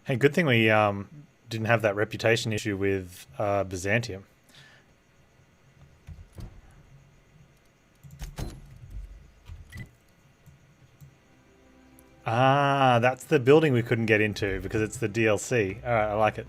Hey, good thing we didn't have that reputation issue with Byzantium. Ah, that's the building we couldn't get into because it's the DLC. All right, I like it.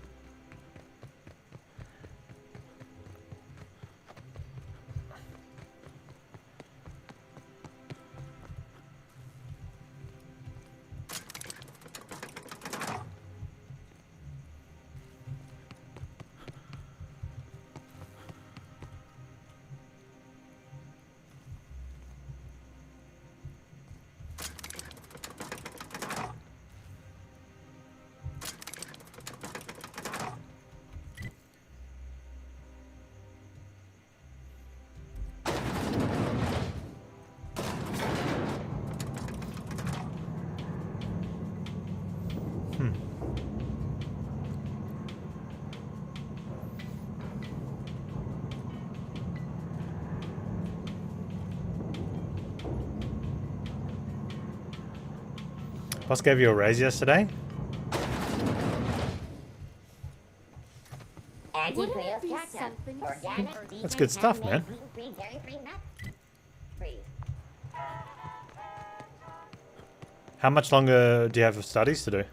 Boss gave you a raise yesterday? That's good stuff, man. How much longer do you have of studies to do?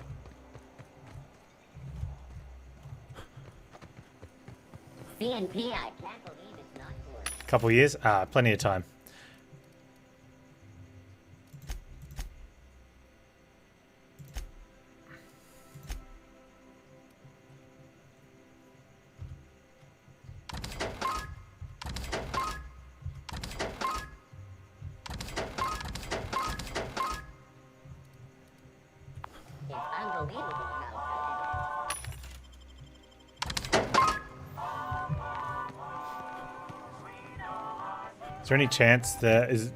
Couple years? Ah, plenty of time. Is there any chance there is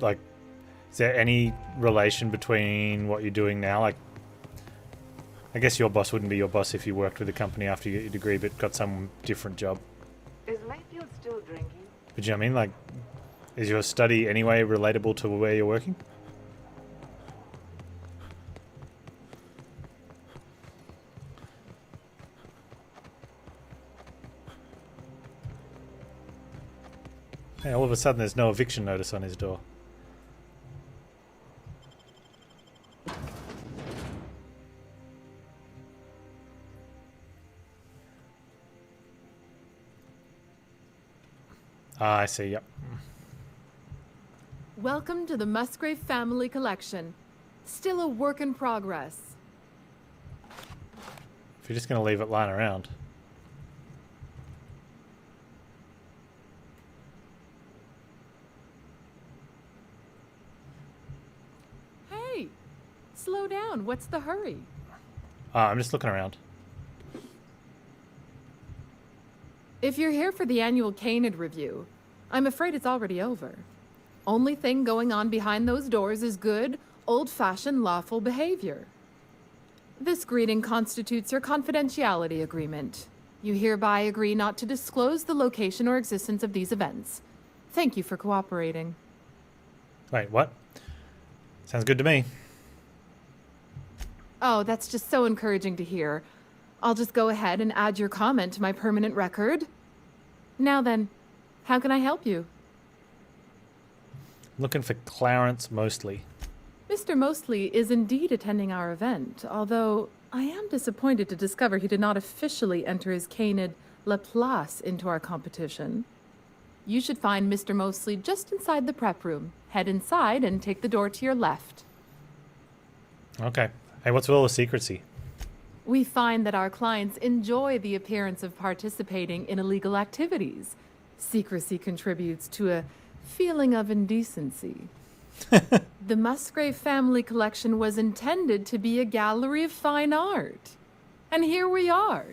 there any relation between what you're doing now? Like, I guess your boss wouldn't be your boss if you worked with the company after you get your degree, but got some different job. Is Mayfield still drinking? But you know what I mean? Like, is your study anyway relatable to where you're working? Hey, all of a sudden there's no eviction notice on his door. Ah, I see, yep. Welcome to the Musgrave Family Collection. Still a work in progress. If you're just going to leave it lying around. Hey, slow down. What's the hurry? I'm just looking around. If you're here for the annual Canid review, I'm afraid it's already over. Only thing going on behind those doors is good, old-fashioned lawful behavior. This greeting constitutes your confidentiality agreement. You hereby agree not to disclose the location or existence of these events. Thank you for cooperating. Wait, what? Sounds good to me. Oh, that's just so encouraging to hear. I'll just go ahead and add your comment to my permanent record. Now then, how can I help you? Looking for Clarence Mostly. Mr. Mostly is indeed attending our event, although I am disappointed to discover he did not officially enter his Canid Laplace into our competition. You should find Mr. Mostly just inside the prep room. Head inside and take the door to your left. Okay. Hey, what's with all the secrecy? We find that our clients enjoy the appearance of participating in illegal activities. Secrecy contributes to a feeling of indecency. The Musgrave Family Collection was intended to be a gallery of fine art. And here we are,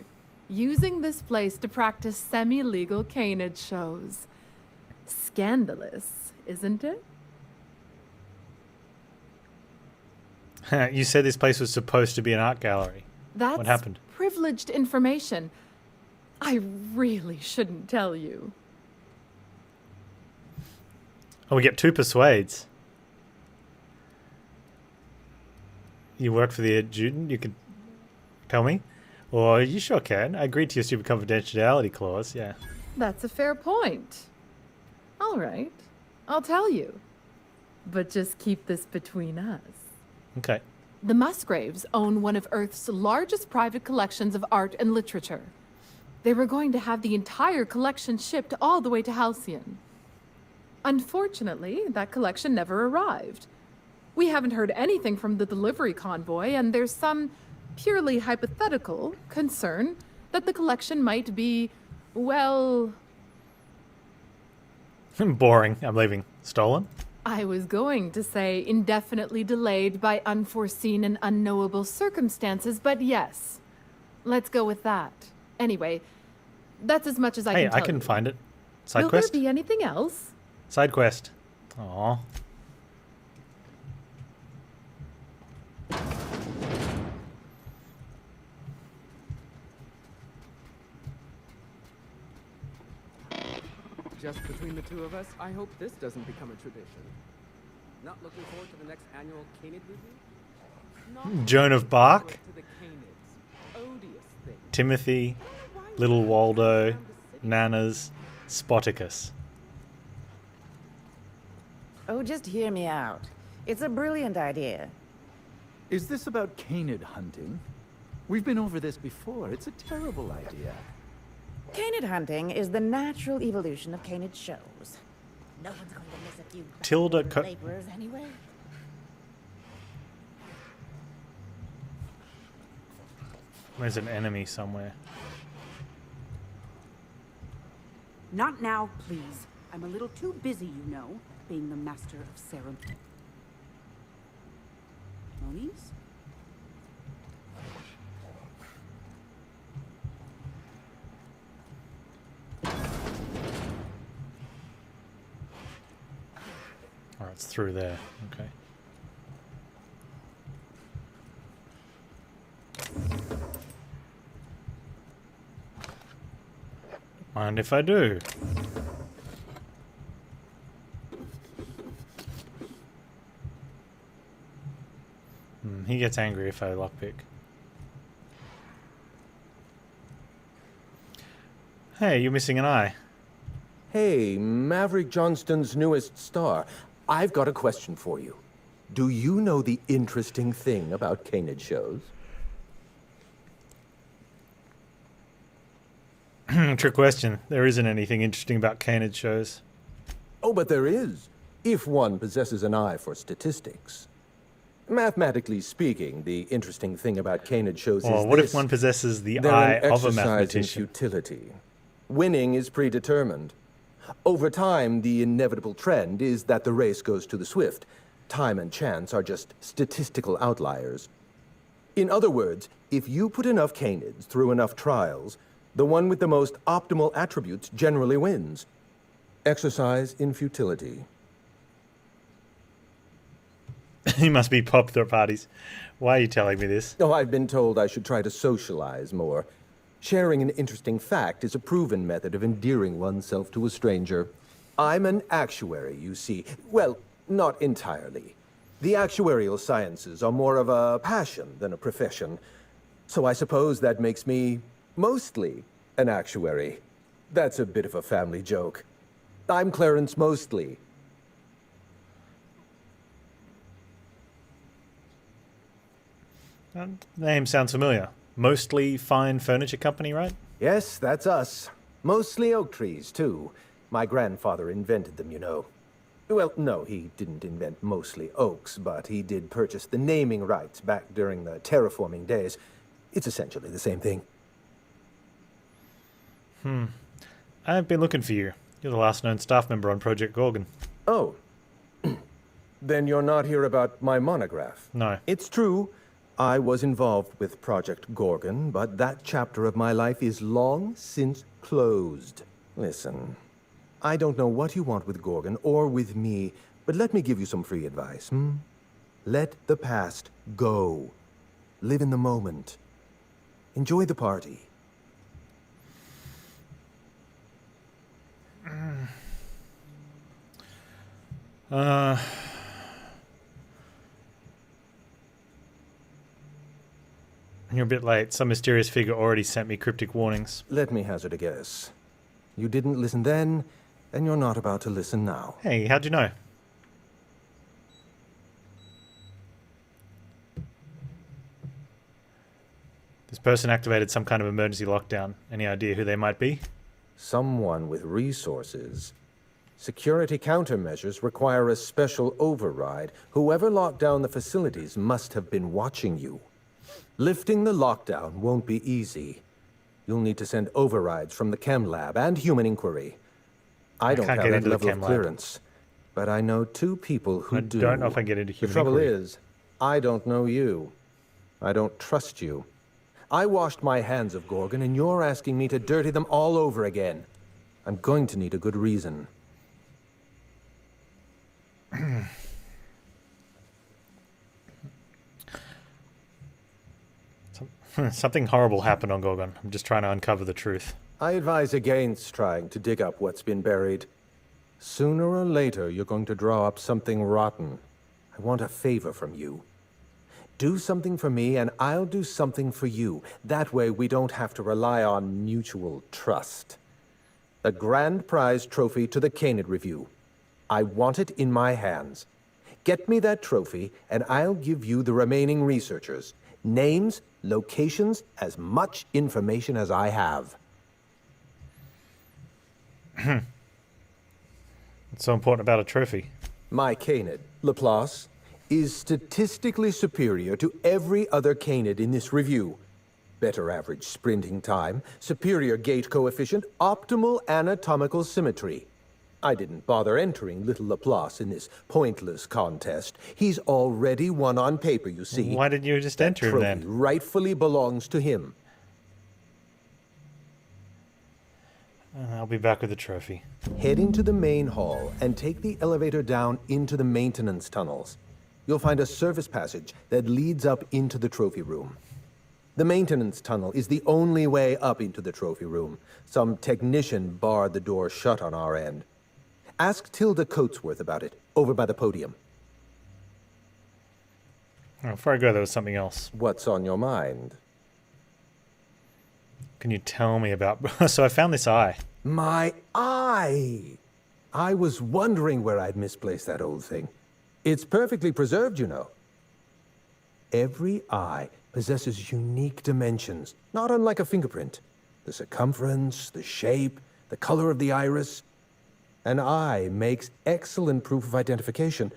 using this place to practice semi-legal canid shows. Scandalous, isn't it? You said this place was supposed to be an art gallery. That's what happened? Privileged information. I really shouldn't tell you. Oh, we get 2 persuades. You work for the adjutant? You could tell me? Or you sure can. I agreed to your stupid confidentiality clause, yeah. That's a fair point. All right, I'll tell you. But just keep this between us. Okay. The Musgraves own one of Earth's largest private collections of art and literature. They were going to have the entire collection shipped all the way to Halcyon. Unfortunately, that collection never arrived. We haven't heard anything from the delivery convoy, and there's some purely hypothetical concern that the collection might be, well... Boring. I'm leaving. Stolen? I was going to say indefinitely delayed by unforeseen and unknowable circumstances, but yes. Let's go with that. Anyway, that's as much as I can tell Hey, I can you. find it. Side Will quest? there be anything else? Side quest. Aww. Just between the two of us, I hope this doesn't become a tradition. Not looking forward to the next annual Canid review? Not Joan of Bark, forward to the Canids. Odious thing. Timothy, Little Waldo, Nanas, Spoticus. Oh, just hear me out. It's a brilliant idea. Is this about canid hunting? We've been over this before. It's a terrible idea. Canid hunting is the natural evolution of canid shows. No one's going to miss a few Tilda laborers anyway. There's an enemy somewhere. Not now, please. I'm a little too busy, you know, being the master of ceremonies. Alright, it's through there. Okay. Mind if I do? He gets angry if I lockpick. Hey, you're missing an eye. Hey, Maverick Johnston's newest star. I've got a question for you. Do you know the interesting thing about canid shows? Trick question. There isn't anything interesting about canid shows. Oh, but there is, if one possesses an eye for statistics. Mathematically speaking, the interesting thing about canid shows Or is what this. if one possesses the They're eye an of a exercise in mathematician? futility. Winning is predetermined. Over time, the inevitable trend is that the race goes to the swift. Time and chance are just statistical outliers. In other words, if you put enough canids through enough trials, the one with the most optimal attributes generally wins. Exercise in futility. He must be popular at parties. Why are you telling me this? Oh, I've been told I should try to socialize more. Sharing an interesting fact is a proven method of endearing oneself to a stranger. I'm an actuary, you see. Well, not entirely. The actuarial sciences are more of a passion than a profession. So I suppose that makes me mostly an actuary. That's a bit of a family joke. I'm Clarence Mostly. Name sounds familiar. Mostly Fine Furniture Company, right? Yes, that's us. Mostly oak trees, too. My grandfather invented them, you know. Well, no, he didn't invent mostly oaks, but he did purchase the naming rights back during the terraforming days. It's essentially the same thing. I've been looking for you. You're the last known staff member on Project Gorgon. Oh. Then you're not here about my monograph. No. It's true. I was involved with Project Gorgon, but that chapter of my life is long since closed. Listen, I don't know what you want with Gorgon or with me, but let me give you some free advice. Let the past go. Live in the moment. Enjoy the party. You're a bit late. Some mysterious figure already sent me cryptic warnings. Let me hazard a guess. You didn't listen then, and you're not about to listen now. Hey, how'd you know? This person activated some kind of emergency lockdown. Any idea who they might be? Someone with resources. Security countermeasures require a special override. Whoever locked down the facilities must have been watching you. Lifting the lockdown won't be easy. You'll need to send overrides from the chem lab and human inquiry. I don't can't have get that into the level of chem lab. clearance, but I know 2 people who I do. don't know if I get into The human trouble inquiry. is, I don't know you. I don't trust you. I washed my hands of Gorgon, and you're asking me to dirty them all over again. I'm going to need a good reason. Something horrible happened on Gorgon. I'm just trying to uncover the truth. I advise against trying to dig up what's been buried. Sooner or later, you're going to draw up something rotten. I want a favor from you. Do something for me, and I'll do something for you. That way, we don't have to rely on mutual trust. The grand prize trophy to the Canid Review. I want it in my hands. Get me that trophy, and I'll give you the remaining researchers. Names, locations, as much information as I have. What's so important about a trophy? My Canid, Laplace, is statistically superior to every other Canid in this review. Better average sprinting time, superior gait coefficient, optimal anatomical symmetry. I didn't bother entering little Laplace in this pointless contest. He's already won on paper, you see. Why didn't you just enter him Trophy then? rightfully belongs to him. I'll be back with the trophy. Head into the main hall and take the elevator down into the maintenance tunnels. You'll find a service passage that leads up into the trophy room. The maintenance tunnel is the only way up into the trophy room. Some technician barred the door shut on our end. Ask Tilda Coatsworth about it, over by the podium. Oh, before I go, there was something else. What's on your mind? Can you tell me about... So I found this eye. My eye! I was wondering where I'd misplaced that old thing. It's perfectly preserved, you know. Every eye possesses unique dimensions, not unlike a fingerprint. The circumference, the shape, the color of the iris. An eye makes excellent proof of identification,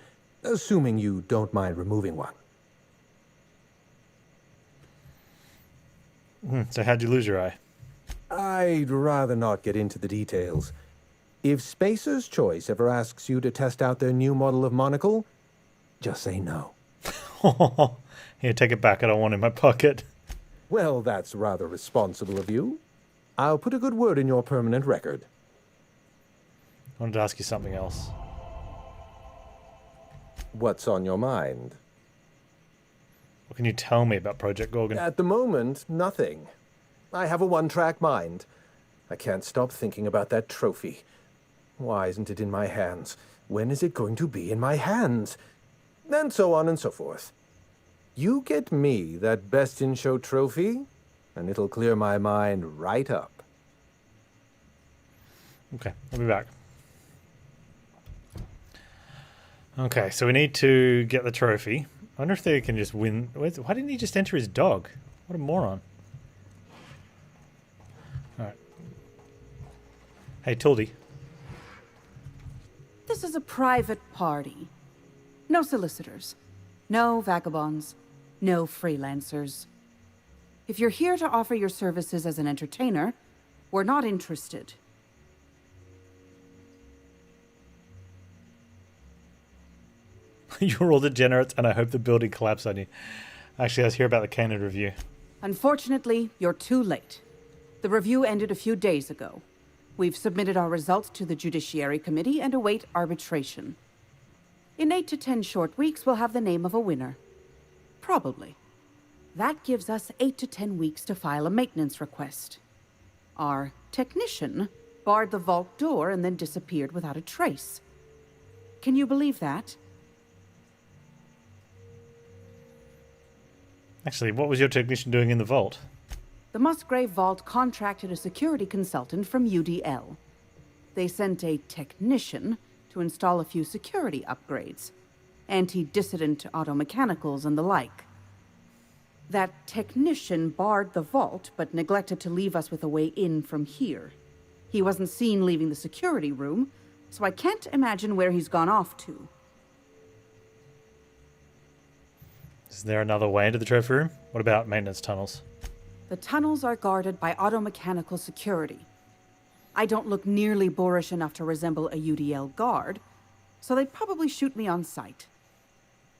assuming you don't mind removing one. So how'd you lose your eye? I'd rather not get into the details. If Spacer's Choice ever asks you to test out their new model of monocle, just say no. Here, take it back. I don't want it in my pocket. Well, that's rather responsible of you. I'll put a good word in your permanent record. I wanted to ask you something else. What's on your mind? What can you tell me about Project Gorgon? At the moment, nothing. I have a one-track mind. I can't stop thinking about that trophy. Why isn't it in my hands? When is it going to be in my hands? And so on and so forth. You get me that Best in Show trophy, and it'll clear my mind right up. Okay, I'll be back. Okay, so we need to get the trophy. I wonder if they can just win. Why didn't he just enter his dog? What a moron. Alright. Hey, Tildy. This is a private party. No solicitors. No vagabonds. No freelancers. If you're here to offer your services as an entertainer, we're not interested. You're all degenerates, and I hope the building collapsed on you. Actually, let's hear about the Canid review. Unfortunately, you're too late. The review ended a few days ago. We've submitted our results to the Judiciary Committee and await arbitration. In 8 to 10 short weeks, we'll have the name of a winner. Probably. That gives us 8 to 10 weeks to file a maintenance request. Our technician barred the vault door and then disappeared without a trace. Can you believe that? Actually, what was your technician doing in the vault? The Musgrave Vault contracted a security consultant from UDL. They sent a technician to install a few security upgrades, anti-dissident automechanicals and the like. That technician barred the vault, but neglected to leave us with a way in from here. He wasn't seen leaving the security room, so I can't imagine where he's gone off to. Is there another way into the trophy room? What about maintenance tunnels? The tunnels are guarded by automechanical security. I don't look nearly boorish enough to resemble a UDL guard, so they'd probably shoot me on sight.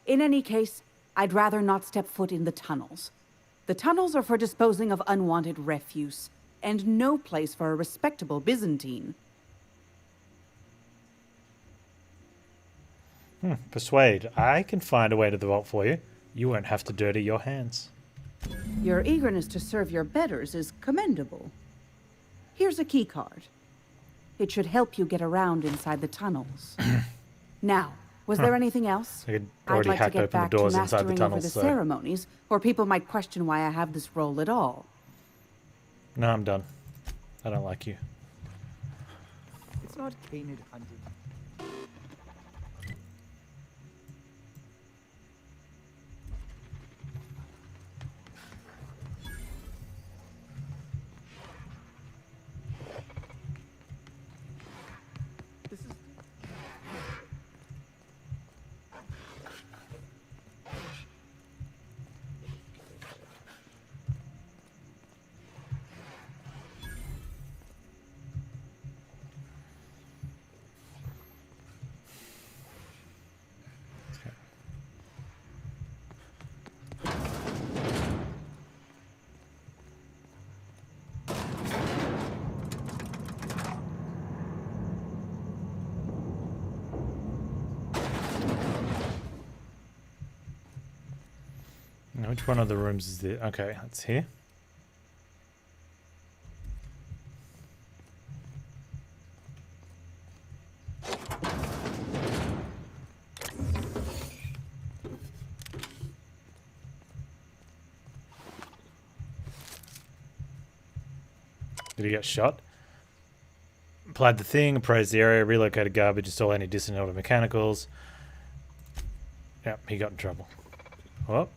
In any case, I'd rather not step foot in the tunnels. The tunnels are for disposing of unwanted refuse, and no place for a respectable Byzantine. Persuade. I can find a way to the vault for you. You won't have to dirty your hands. Your eagerness to serve your betters is commendable. Here's a key card. It should help you get around inside the tunnels. Now, was there anything else? I could I'd already like to hacked get open the back to doors inside the mastering over tunnels, the so... ceremonies, or people might question why I have this role at all. No, I'm done. I don't like you. It's not canid hunting. This is... Now, which one of the rooms is there? Okay, that's here. Did he get shot? Applied the thing, appraised the area, relocated garbage, installed any distant auto mechanicals. Yep, he got in trouble. Oh.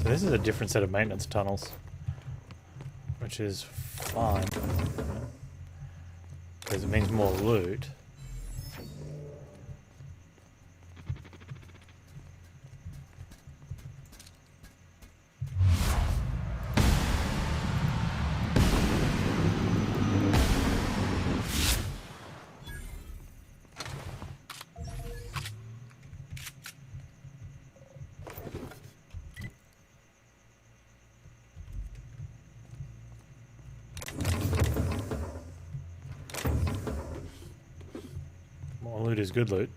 So this is a different set of maintenance tunnels, which is fine, because it means more loot. More loot is good loot.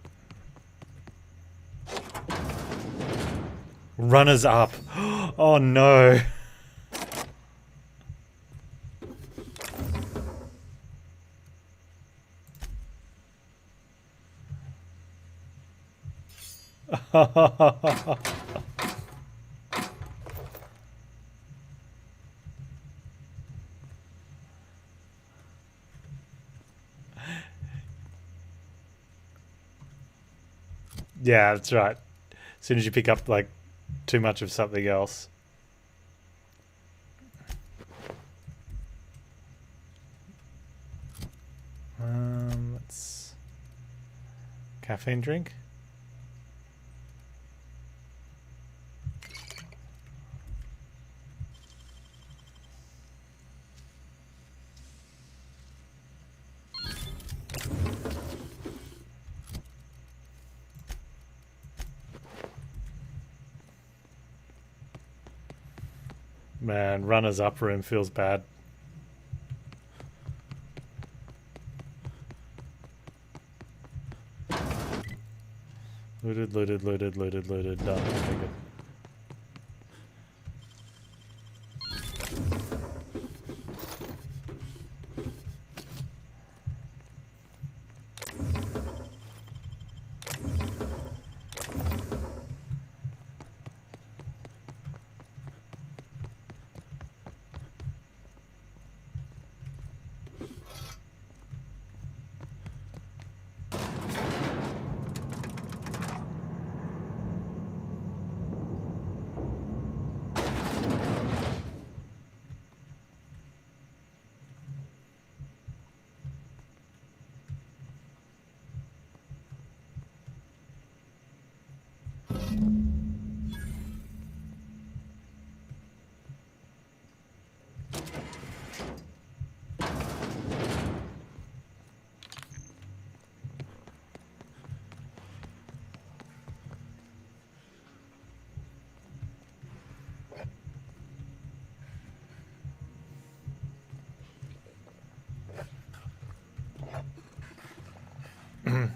Runners up. Oh no. Yeah, that's right. As soon as you pick up like too much of something else. Let's Caffeine drink? Man, runner's up room feels bad. Looted, looted, looted, looted, looted. Done. Okay, good.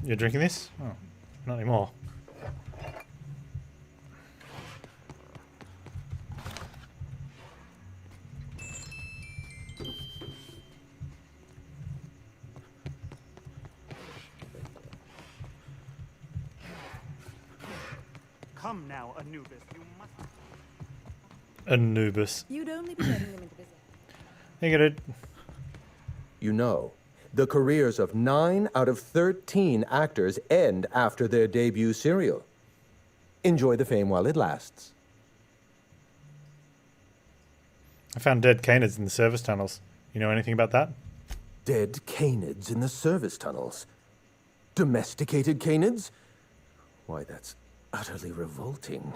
You're drinking this? Oh, not anymore. Come now, Anubis. You must. Anubis. You'd only be letting them into business. Hey, get it. You know, the careers of 9 out of 13 actors end after their debut serial. Enjoy the fame while it lasts. I found dead canids in the service tunnels. You know anything about that? Dead canids in the service tunnels. Domesticated canids? Why, that's utterly revolting.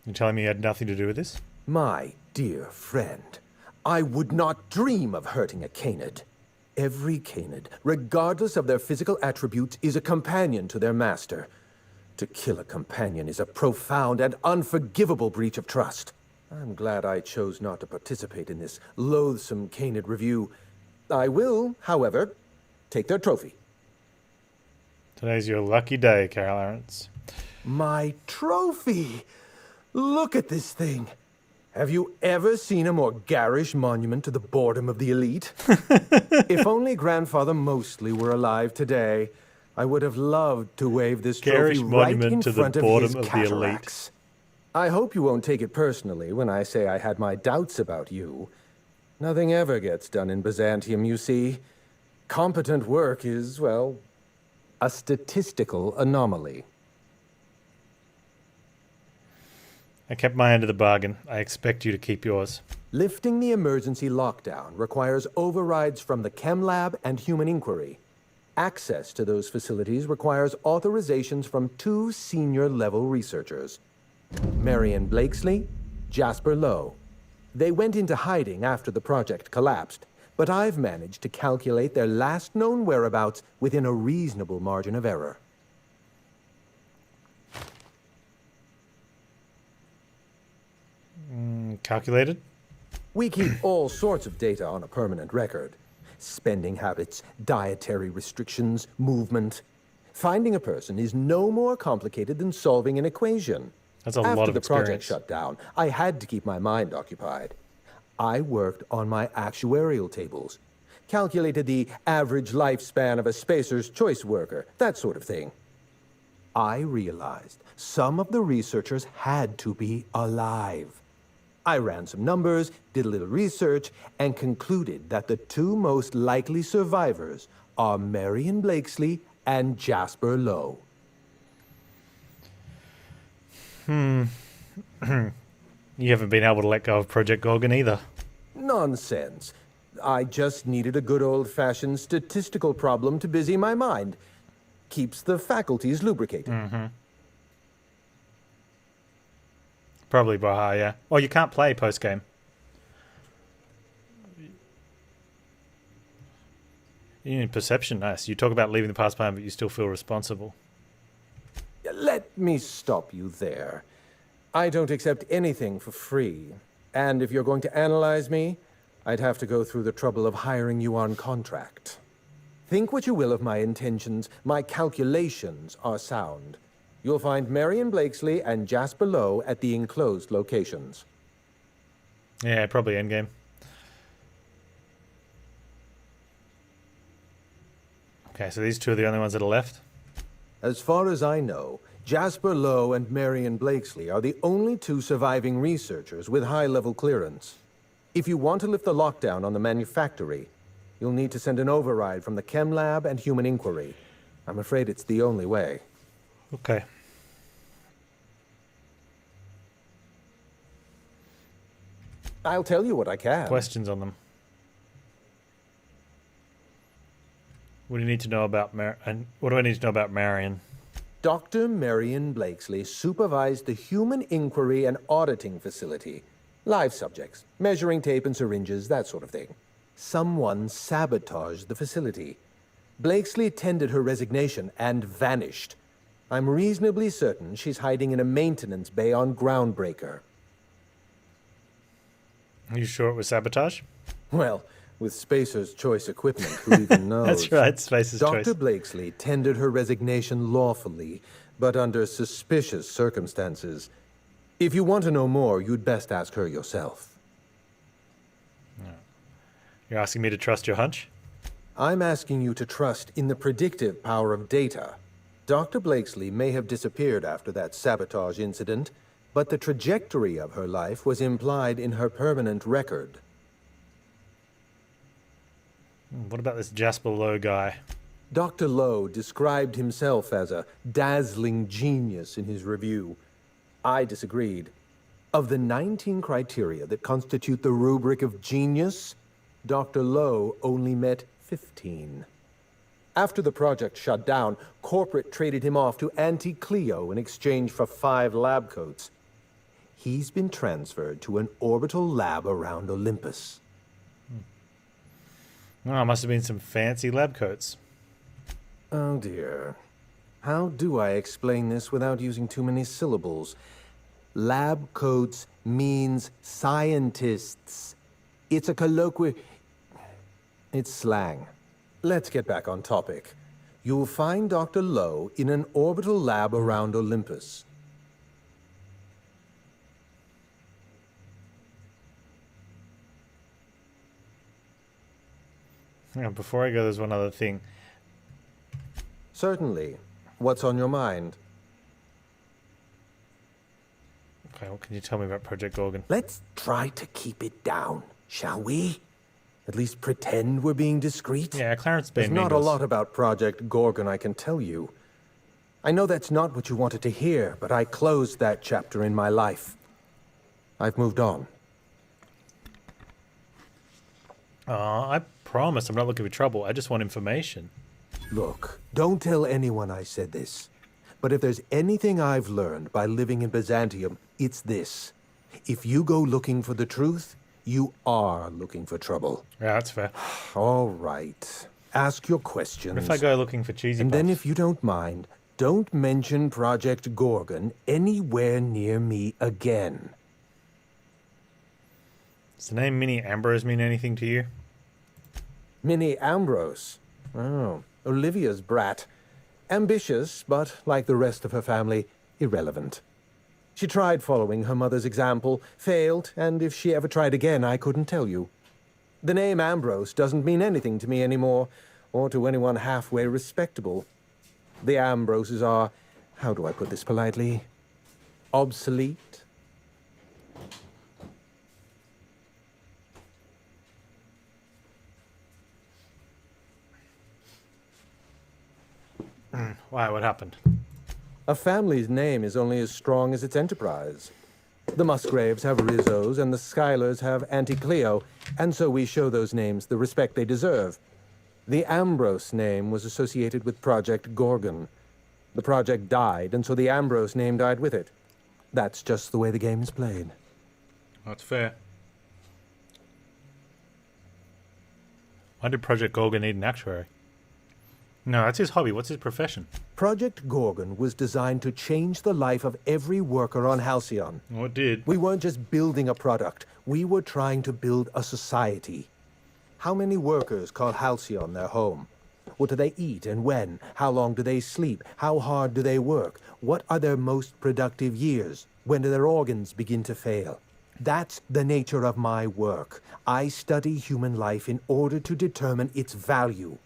You're telling me you had nothing to do with this? My dear friend, I would not dream of hurting a canid. Every canid, regardless of their physical attributes, is a companion to their master. To kill a companion is a profound and unforgivable breach of trust. I'm glad I chose not to participate in this loathsome canid review. I will, however, take their trophy. Today's your lucky day, Carol Arentz. My trophy! Look at this thing. Have you ever seen a more garish monument to the boredom of the elite? If only Grandfather Mostly were alive today, I would have loved to wave this Garish trophy right monument in to the front of boredom his of the elite. cataracts. I hope you won't take it personally when I say I had my doubts about you. Nothing ever gets done in Byzantium, you see. Competent work is, well, a statistical anomaly. I kept my end of the bargain. I expect you to keep yours. Lifting the emergency lockdown requires overrides from the Chem Lab and Human Inquiry. Access to those facilities requires authorizations from 2 senior-level researchers. Marion Blakesley, Jasper Lowe. They went into hiding after the project collapsed, but I've managed to calculate their last known whereabouts within a reasonable margin of error. Calculated? We keep all sorts of data on a permanent record. Spending habits, dietary restrictions, movement. Finding a person is no more complicated than solving an equation. That's a After lot of the project experience. shut down, I had to keep my mind occupied. I worked on my actuarial tables, calculated the average lifespan of a Spacer's Choice worker, that sort of thing. I realized some of the researchers had to be alive. I ran some numbers, did a little research, and concluded that the 2 most likely survivors are Marion Blakesley and Jasper Lowe. You haven't been able to let go of Project Gorgon either. Nonsense. I just needed a good old-fashioned statistical problem to busy my mind. Keeps the faculties lubricated. Probably Baha, yeah. Well, you can't play post-game. You need perception, nice. You talk about leaving the past behind, but you still feel responsible. Let me stop you there. I don't accept anything for free. And if you're going to analyze me, I'd have to go through the trouble of hiring you on contract. Think what you will of my intentions, my calculations are sound. You'll find Marion Blakesley and Jasper Lowe at the enclosed locations. Yeah, probably endgame. Okay, so these two are the only ones that are left? As far as I know, Jasper Lowe and Marion Blakesley are the only two surviving researchers with high-level clearance. If you want to lift the lockdown on the manufactory, you'll need to send an override from the Chem Lab and Human Inquiry. I'm afraid it's the only way. Okay. I'll tell you what I can. Questions on them. What do you need to know about what do I need to know about Marion? Dr. Marion Blakesley supervised the Human Inquiry and Auditing Facility. Live subjects, measuring tape and syringes, that sort of thing. Someone sabotaged the facility. Blakesley tendered her resignation and vanished. I'm reasonably certain she's hiding in a maintenance bay on Groundbreaker. Are you sure it was sabotage? Well, with Spacer's Choice equipment, who even knows? That's right, Spacer's Choice. Dr. Blakesley tendered her resignation lawfully, but under suspicious circumstances. If you want to know more, you'd best ask her yourself. You're asking me to trust your hunch? I'm asking you to trust in the predictive power of data. Dr. Blakesley may have disappeared after that sabotage incident, but the trajectory of her life was implied in her permanent record. What about this Jasper Lowe guy? Dr. Lowe described himself as a dazzling genius in his review. I disagreed. Of the 19 criteria that constitute the rubric of genius, Dr. Lowe only met 15. After the project shut down, corporate traded him off to Anti-Cleo in exchange for 5 lab coats. He's been transferred to an orbital lab around Olympus. Oh, must have been some fancy lab coats. Oh dear. How do I explain this without using too many syllables? Lab coats means scientists. It's a colloquial... It's slang. Let's get back on topic. You'll find Dr. Lowe in an orbital lab around Olympus. Yeah, before I go, there's one other thing. Certainly. What's on your mind? Okay, what can you tell me about Project Gorgon? Let's try to keep it down, shall we? At least pretend we're being discreet. Yeah, Clarence Bain. There's not a lot about Project Gorgon I can tell you. I know that's not what you wanted to hear, but I closed that chapter in my life. I've moved on. I promise I'm not looking for trouble. I just want information. Look, don't tell anyone I said this. But if there's anything I've learned by living in Byzantium, it's this. If you go looking for the truth, you are looking for trouble. Yeah, that's fair. All right. Ask your questions. What if I go looking for cheesy And puffs? then if you don't mind, don't mention Project Gorgon anywhere near me again. Does the name Minnie Ambrose mean anything to you? Minnie Ambrose. Oh, Olivia's brat. Ambitious, but like the rest of her family, irrelevant. She tried following her mother's example, failed, and if she ever tried again, I couldn't tell you. The name Ambrose doesn't mean anything to me anymore, or to anyone halfway respectable. The Ambroses are, how do I put this politely, obsolete. Why? What happened? A family's name is only as strong as its enterprise. The Musgraves have Rizzos, and the Schuyler's have Auntie Cleo, and so we show those names the respect they deserve. The Ambrose name was associated with Project Gorgon. The project died, and so the Ambrose name died with it. That's just the way the game is played. That's fair. Why did Project Gorgon need an actuary? No, that's his hobby. What's his profession? Project Gorgon was designed to change the life of every worker on Halcyon. Oh, it did. We weren't just building a product. We were trying to build a society. How many workers call Halcyon their home? What do they eat and when? How long do they sleep? How hard do they work? What are their most productive years? When do their organs begin to fail? That's the nature of my work. I study human life in order to determine its value.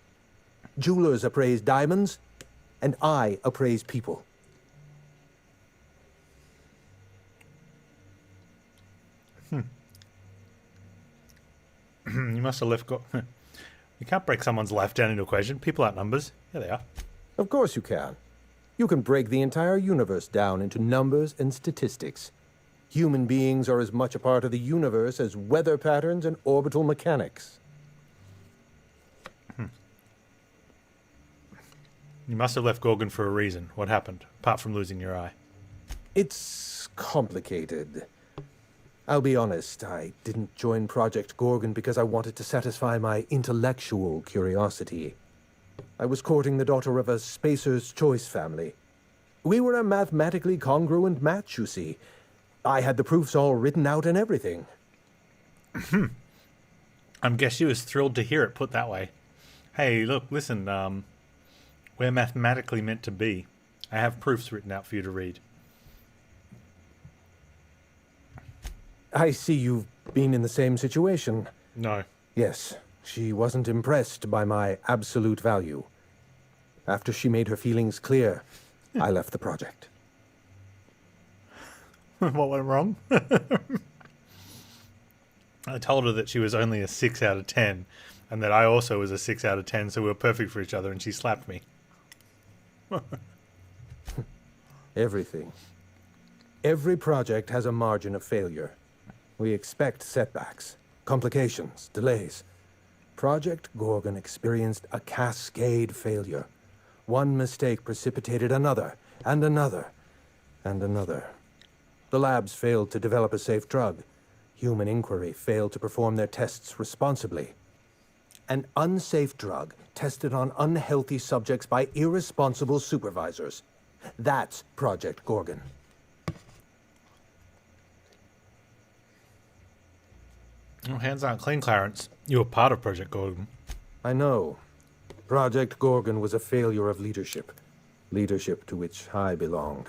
Jewelers appraise diamonds, and I appraise people. You must have left... You can't break someone's life down into equation. People aren't numbers. Here they are. Of course you can. You can break the entire universe down into numbers and statistics. Human beings are as much a part of the universe as weather patterns and orbital mechanics. You must have left Gorgon for a reason. What happened, apart from losing your eye? It's complicated. I'll be honest, I didn't join Project Gorgon because I wanted to satisfy my intellectual curiosity. I was courting the daughter of a Spacer's Choice family. We were a mathematically congruent match, you see. I had the proofs all written out and everything. I guess she was thrilled to hear it put that way. Hey, look, listen, we're mathematically meant to be. I have proofs written out for you to read. I see you've been in the same situation. No. Yes, she wasn't impressed by my absolute value. After she made her feelings clear, I left the project. What went wrong? I told her that she was only a 6 out of 10, and that I also was a 6 out of 10, so we were perfect for each other, and she slapped me. Everything. Every project has a margin of failure. We expect setbacks, complications, delays. Project Gorgon experienced a cascade failure. One mistake precipitated another, and another, and another. The labs failed to develop a safe drug. Human Inquiry failed to perform their tests responsibly. An unsafe drug tested on unhealthy subjects by irresponsible supervisors. That's Project Gorgon. Oh, hands aren't clean, Clarence. You were part of Project Gorgon. I know. Project Gorgon was a failure of leadership. Leadership to which I belonged.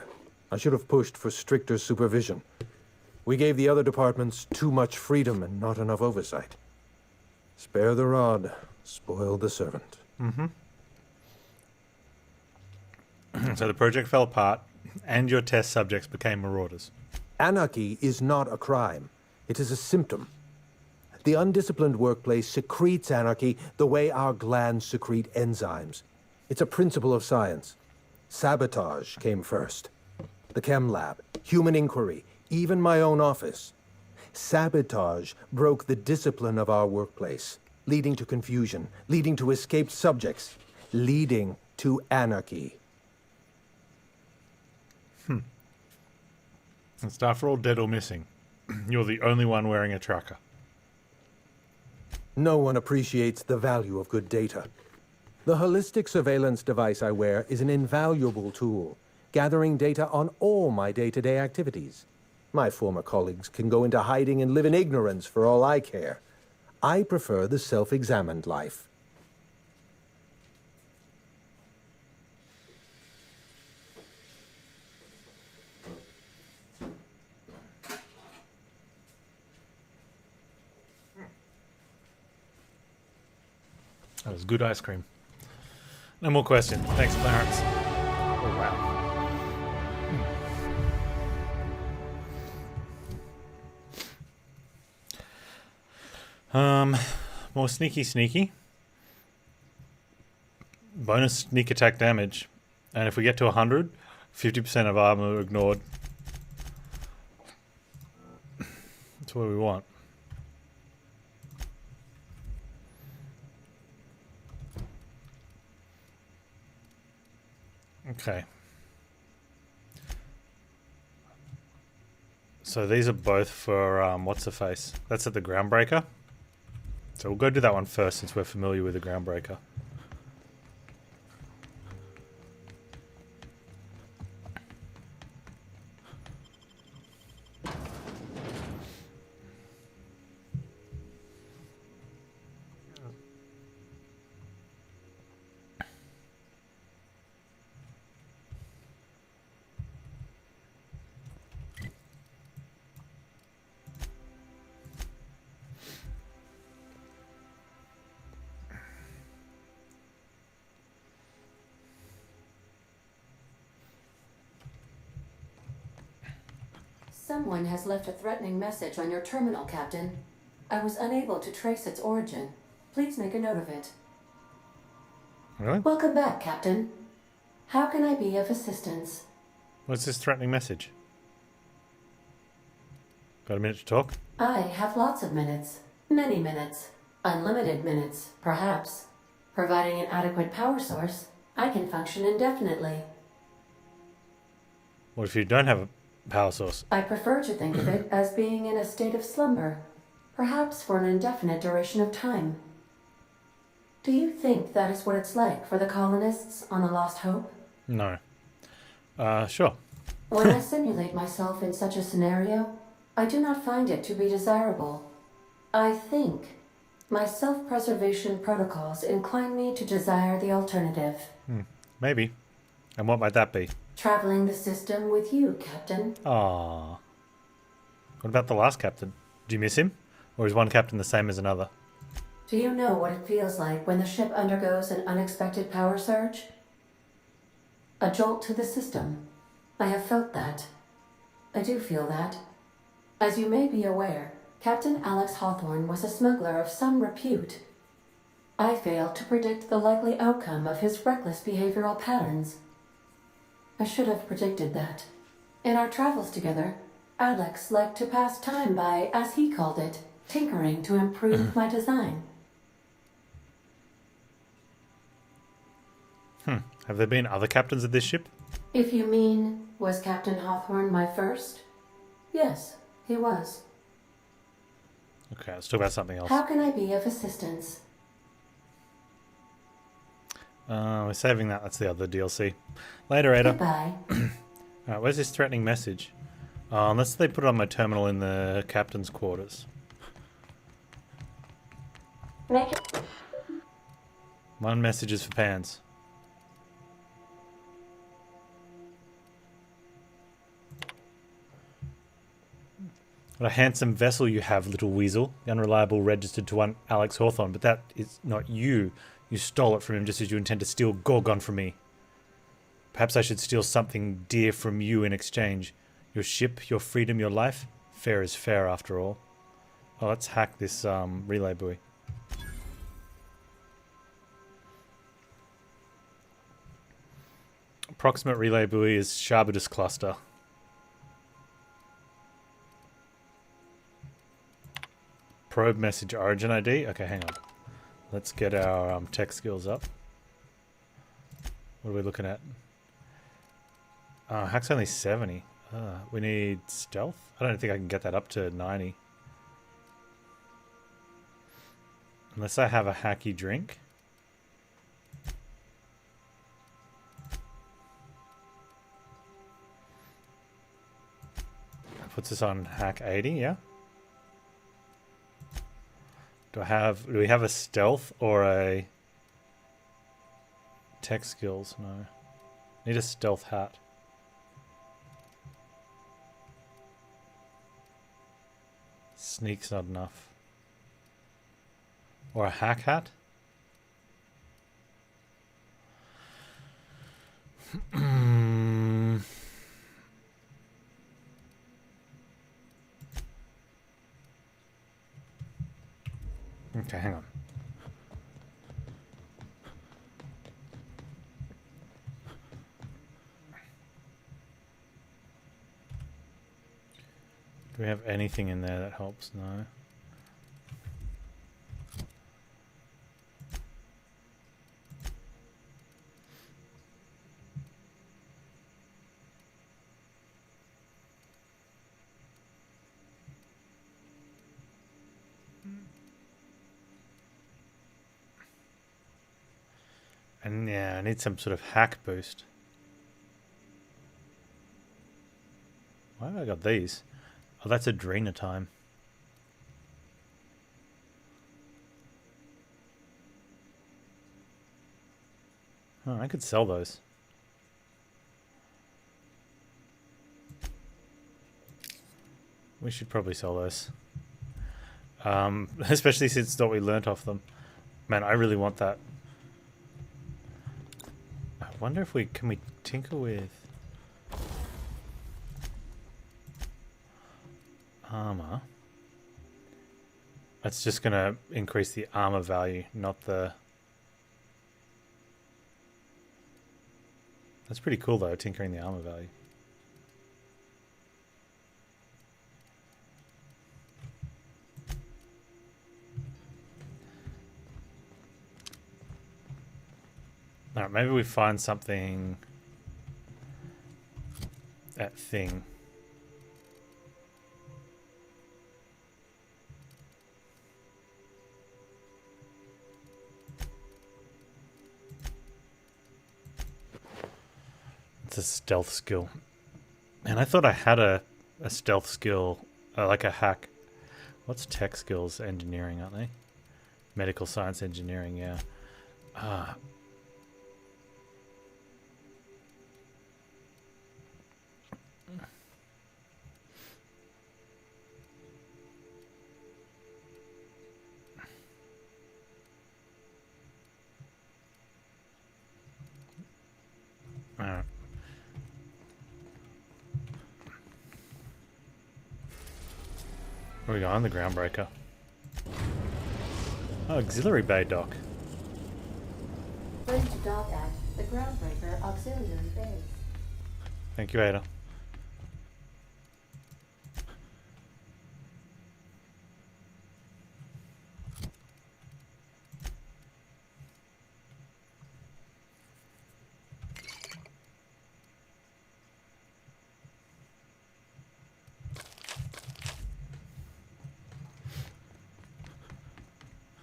I should have pushed for stricter supervision. We gave the other departments too much freedom and not enough oversight. Spare the rod, spoil the servant. So the project fell apart, and your test subjects became marauders. Anarchy is not a crime. It is a symptom. The undisciplined workplace secretes anarchy the way our glands secrete enzymes. It's a principle of science. Sabotage came first. The chem lab, Human Inquiry, even my own office. Sabotage broke the discipline of our workplace, leading to confusion, leading to escaped subjects, leading to anarchy. And staff are all dead or missing. You're the only one wearing a tracker. No one appreciates the value of good data. The holistic surveillance device I wear is an invaluable tool, gathering data on all my day-to-day activities. My former colleagues can go into hiding and live in ignorance for all I care. I prefer the self-examined life. That was good ice cream. No more questions. Thanks, Clarence. Oh, wow. More sneaky. Bonus sneak attack damage. And if we get to 100, 50% of armor ignored. That's what we want. Okay. So these are both for, what's the face? That's at the Groundbreaker. So we'll go do that one first since we're familiar with the Groundbreaker. Someone has left a threatening message on your terminal, Captain. I was unable to trace its origin. Please make a note of it. Really? Welcome back, Captain. How can I be of assistance? What's this threatening message? Got a minute to talk? I have lots of minutes. Many minutes. Unlimited minutes, perhaps. Providing an adequate power source, I can function indefinitely. What if you don't have a power source? I prefer to think of it as being in a state of slumber, perhaps for an indefinite duration of time. Do you think that is what it's like for the colonists on the Lost Hope? No. Sure. When I simulate myself in such a scenario, I do not find it to be desirable. I think my self-preservation protocols incline me to desire the alternative. Maybe. And what might that be? Traveling the system with you, Captain. Ah. What about the last captain? Do you miss him? Or is one captain the same as another? Do you know what it feels like when the ship undergoes an unexpected power surge? A jolt to the system. I have felt that. I do feel that. As you may be aware, Captain Alex Hawthorne was a smuggler of some repute. I failed to predict the likely outcome of his reckless behavioral patterns. I should have predicted that. In our travels together, Alex liked to pass time by, as he called it, tinkering to improve my design. Have there been other captains of this ship? If you mean, was Captain Hawthorne my first? Yes, he was. Okay, let's talk about something else. How can I be of assistance? We're saving that. That's the other DLC. Later, Ada. Goodbye. Alright, where's this threatening message? Unless they put it on my terminal in the captain's quarters. One message is for Panz. What a handsome vessel you have, little weasel. The unreliable registered to one Alex Hawthorne, but that is not you. You stole it from him just as you intend to steal Gorgon from me. Perhaps I should steal something dear from you in exchange. Your ship, your freedom, your life. Fair is fair after all. Oh, let's hack this relay buoy. Approximate relay buoy is Sharbutus cluster. Probe message origin ID. Okay, hang on. Let's get our tech skills up. What are we looking at? Hack's only 70. We need stealth? I don't think I can get that up to 90. Unless I have a hacky drink. Puts us on hack 80, yeah? Do we have a stealth or a tech skills? No. Need a stealth hat. Sneak's not enough. Or a hack hat? Okay, hang on. Do we have anything in there that helps? No. And yeah, I need some sort of hack boost. Why have I got these? Oh, that's Adrena time. Oh, I could sell those. We should probably sell those. Especially since what we learnt off them. Man, I really want that. I wonder if can we tinker with armor. That's just gonna increase the armor value, not the... That's pretty cool though, tinkering the armor value. Alright, maybe we find something... That thing. It's a stealth skill. And I thought I had a stealth skill, like a hack. What's tech skills? Engineering, aren't they? Medical science engineering, yeah. Alright. Where are we going? The Groundbreaker. Oh, auxiliary bay dock. Ready to dock at the Groundbreaker Auxiliary Bay. Thank you, Ada.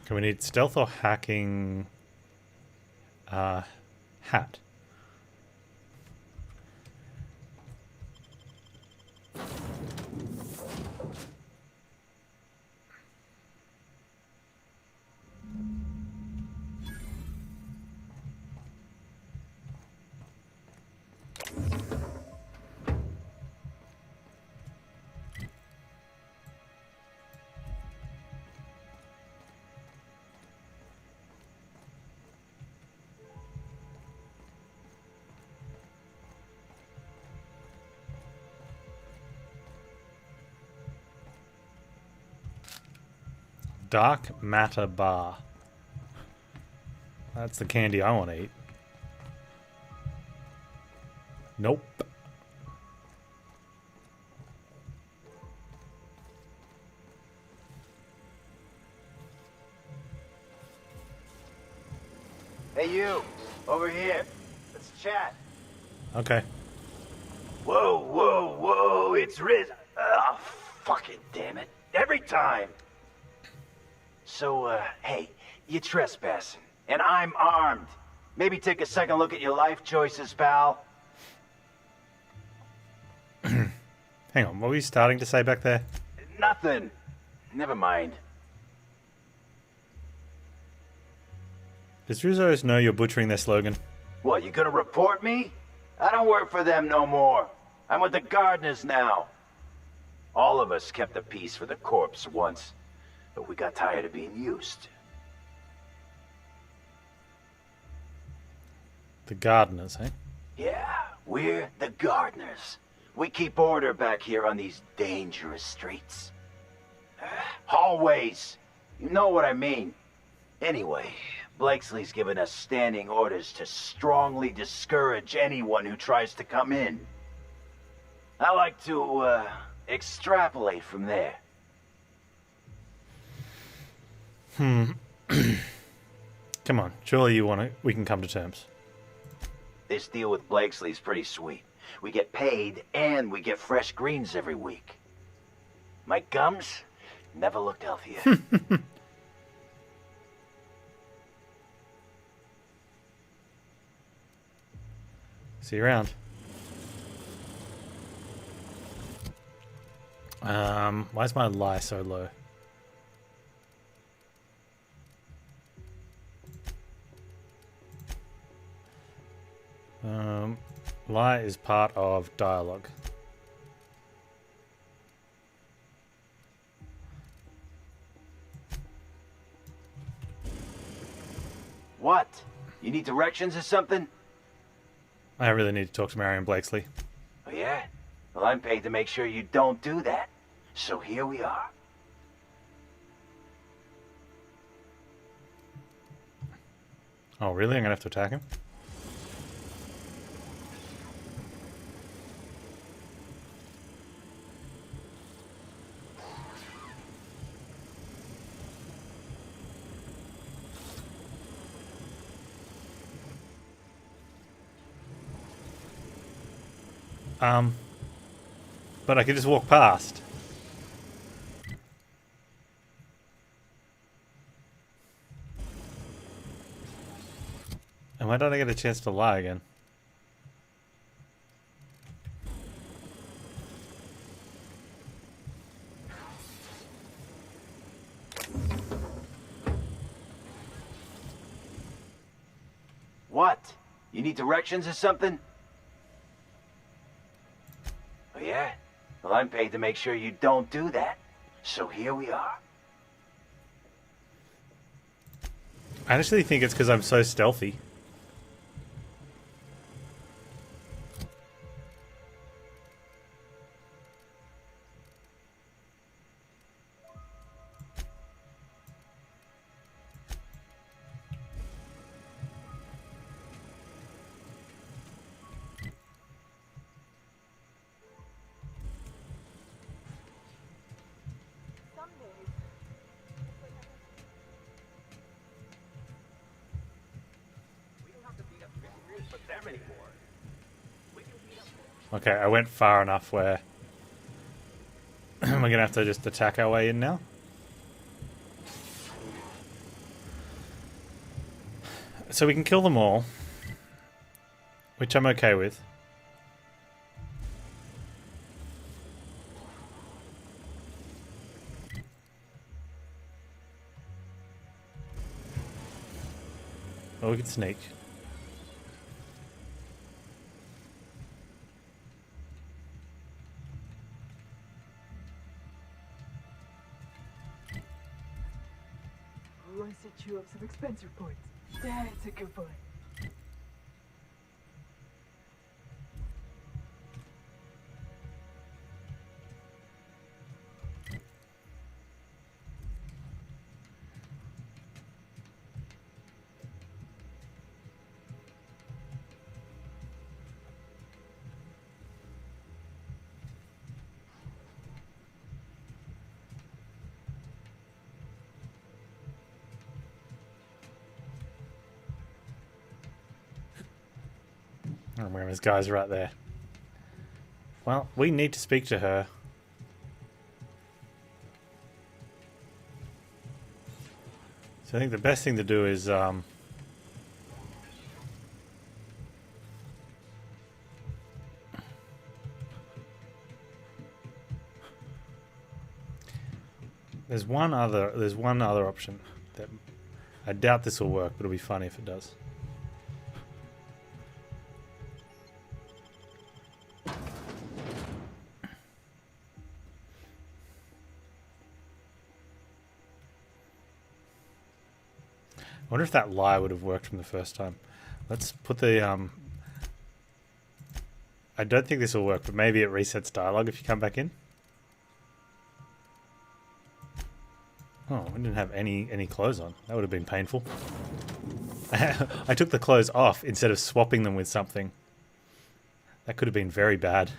Okay, we need stealth or hacking hat. Dark matter bar. That's the candy I want to eat. Nope. Hey you, over here. Let's chat. Okay. Whoa, whoa, whoa, it's Riz. Oh, fucking damn it. Every time. So, hey, you're trespassing, and I'm armed. Maybe take a second look at your life choices, pal. Hang on, what were you starting to say back there? Nothing. Never mind. Does Rizzo's know you're butchering their slogan? What, you gonna report me? I don't work for them no more. I'm with the gardeners now. All of us kept the peace for the corpse once. But we got tired of being used. The gardeners, eh? Yeah, we're the gardeners. We keep order back here on these dangerous streets. Hallways. You know what I mean. Anyway, Blakesley's given us standing orders to strongly discourage anyone who tries to come in. I like to, Extrapolate from there. Come on, surely you want to. We can come to terms. This deal with Blakesley's pretty sweet. We get paid and we get fresh greens every week. My gums never looked healthier. See you around. Why is my lie so low? Lie is part of dialogue. What? You need directions or something? I really need to talk to Marion Blakesley. Oh yeah? Well, I'm paid to make sure you don't do that. So here we are. Oh, really? I'm gonna have to attack him? But I could just walk past. And why don't I get a chance to lie again? What? You need directions or something? Oh yeah? Well, I'm paid to make sure you don't do that. So here we are. I actually think it's because I'm so stealthy. Okay, I went far enough where we're gonna have to just attack our way in now. So we can kill them all, which I'm okay with. Or we can sneak. I set you up some expense reports. That's a good boy. Oh, where his guys right there. Well, we need to speak to her. So I think the best thing to do is there's one other option that I doubt this will work, but it'll be funny if it does. I wonder if that lie would have worked from the first time. Let's put the I don't think this will work, but maybe it resets dialogue if you come back in. Oh, we didn't have any clothes on. That would have been painful. I took the clothes off instead of swapping them with something. That could have been very bad.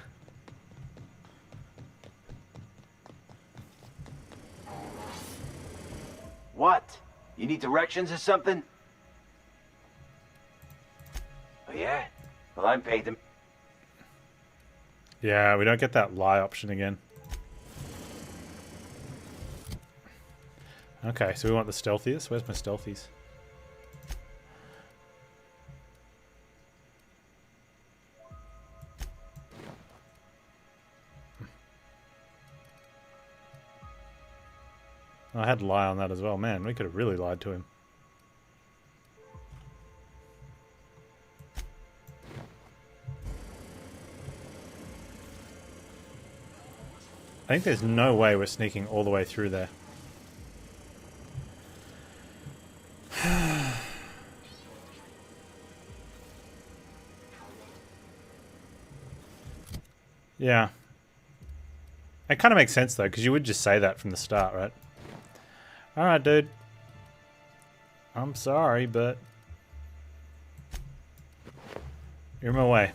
What? You need directions or something? Oh yeah? Well, I'm paid to... Yeah, we don't get that lie option again. Okay, so we want the stealthiest. Where's my stealthies? I had lie on that as well. Man, we could have really lied to him. I think there's no way we're sneaking all the way through there. Yeah. It kind of makes sense though, because you would just say that from the start, right? Alright, dude. I'm sorry, but you're in my way.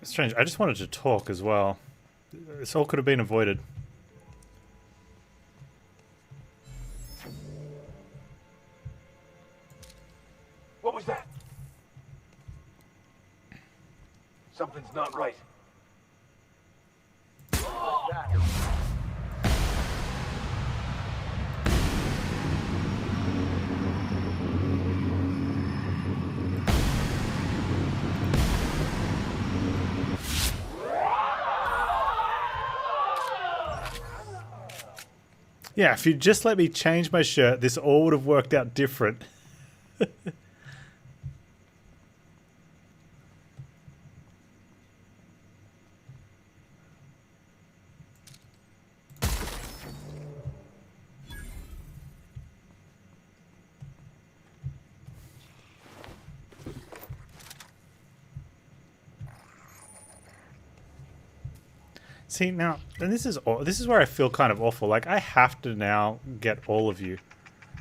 Strange. I just wanted to talk as well. This all could have been avoided. What was that? Something's not right. What's that? Yeah, if you'd just let me change my shirt, this all would have worked out different. See, now, and this is where I feel kind of awful. Like, I have to now get all of you.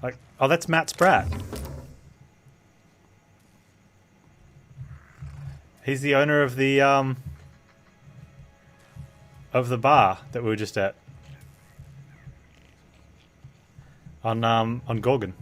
Like, oh, that's Matt Spratt. He's the owner of the bar that we were just at. On Gorgon.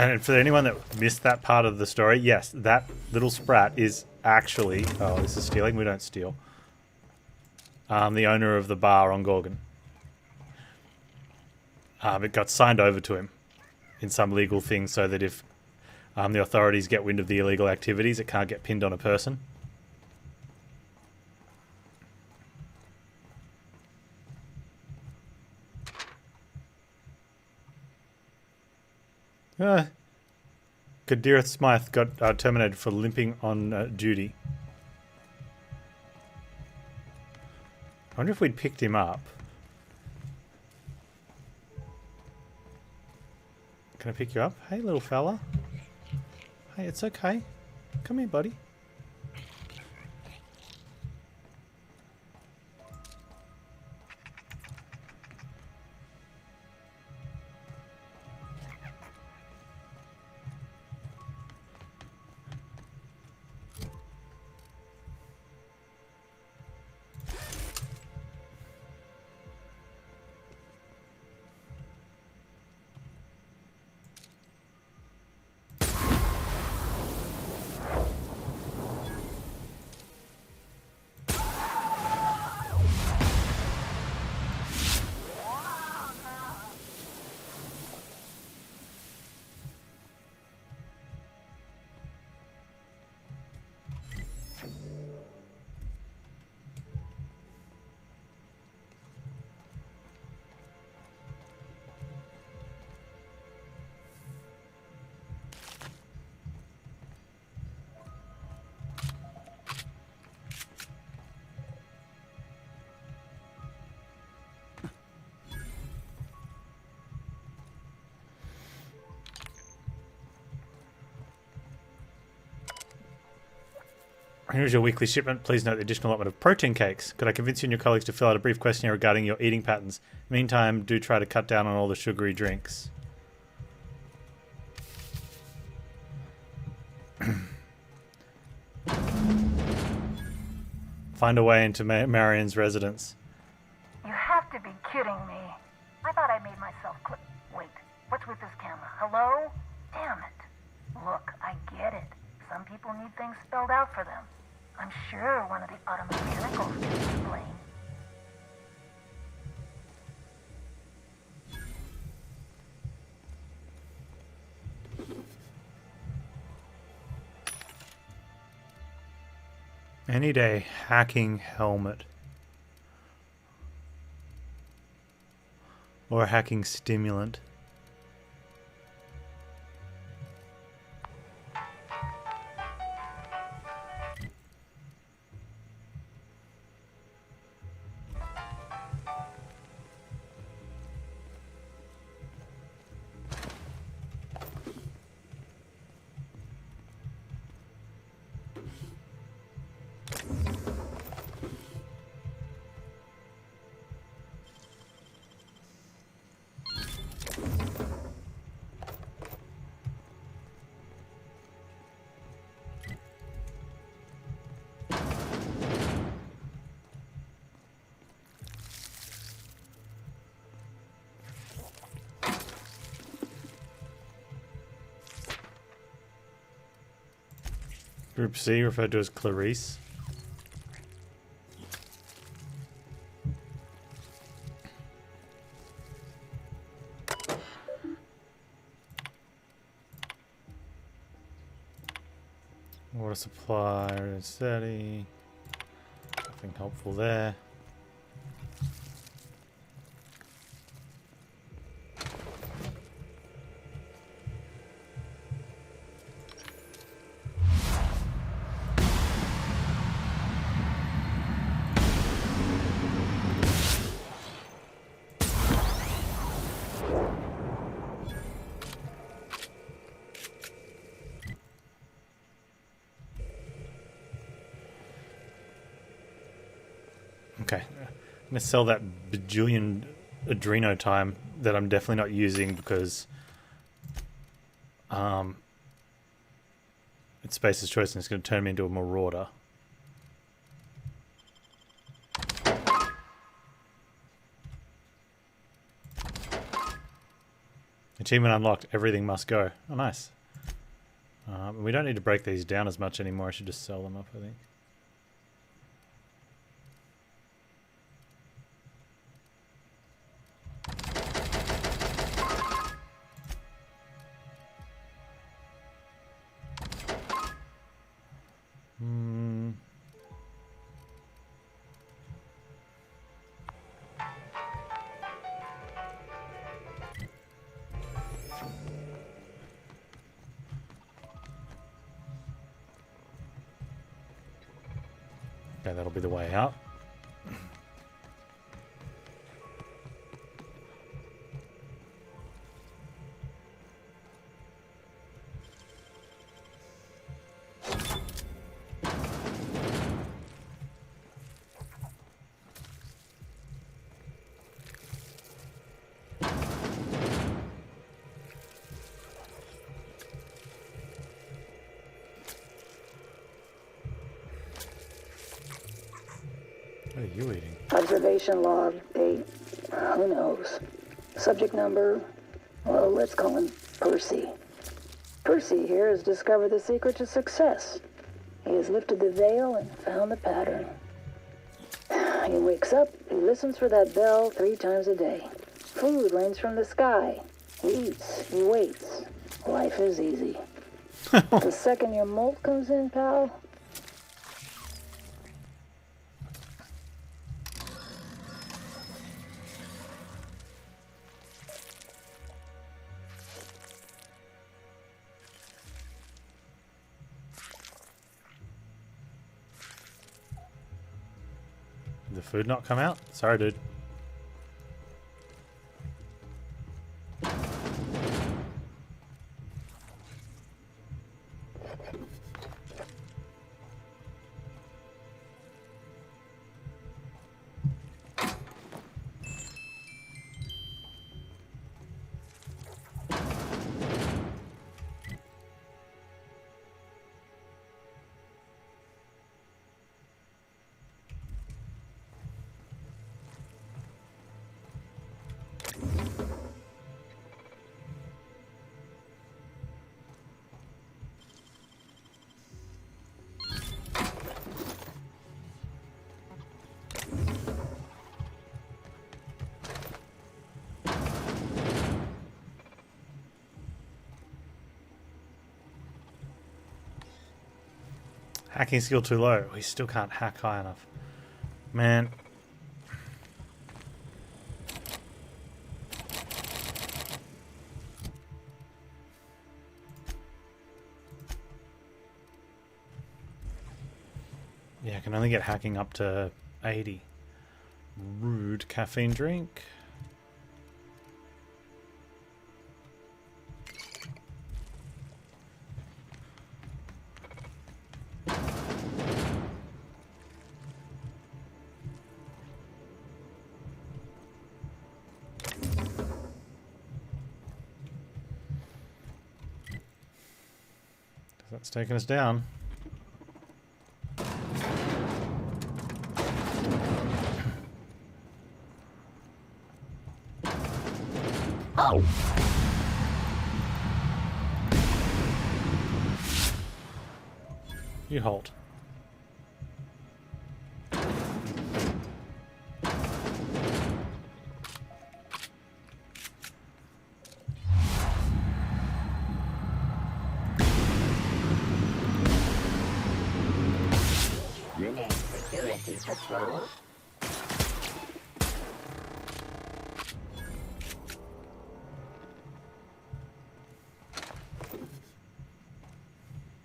And for anyone that missed that part of the story, yes, that little sprat is actually... Oh, this is stealing? We don't steal. The owner of the bar on Gorgon. It got signed over to him in some legal thing so that if the authorities get wind of the illegal activities, it can't get pinned on a person. Kadirith Smythe got terminated for limping on duty. I wonder if we'd picked him up. Can I pick you up? Hey, little fella. Hey, it's okay. Come here, buddy. Here's your weekly shipment. Please note the additional allotment of protein cakes. Could I convince you and your colleagues to fill out a brief questionnaire regarding your eating patterns? Meantime, do try to cut down on all the sugary drinks. Find a way into Marion's residence. You have to be kidding me. I thought I made myself clear. Wait, what's with this camera? Hello? Damn it. Look, I get it. Some people need things spelled out for them. I'm sure one of the automechanicals can explain. I need a hacking helmet. Or a hacking stimulant. Group C, referred to as Clarice. Water supply, steady. Nothing helpful there. Okay, I'm gonna sell that bajillion adreno time that I'm definitely not using because it's Space's choice and it's gonna turn me into a marauder. Achievement unlocked, everything must go. Oh nice. We don't need to break these down as much anymore, I should just sell them up I think. Okay, that'll be the way out. What are you eating? Observation log, date, who knows. Subject number, well, let's call him Percy. Percy here has discovered the secret to success. He has lifted the veil and found the pattern. He wakes up, he listens for that bell 3 times a day. Food rains from the sky. He eats, he waits. Life is easy. The second your molt comes in, pal, Did the food not come out? Sorry, dude. Hacking skill too low. We still can't hack high enough. Man. Yeah, I can only get hacking up to 80. Rude. Caffeine drink. That's taking us down. Oh. You hold. Security patrol.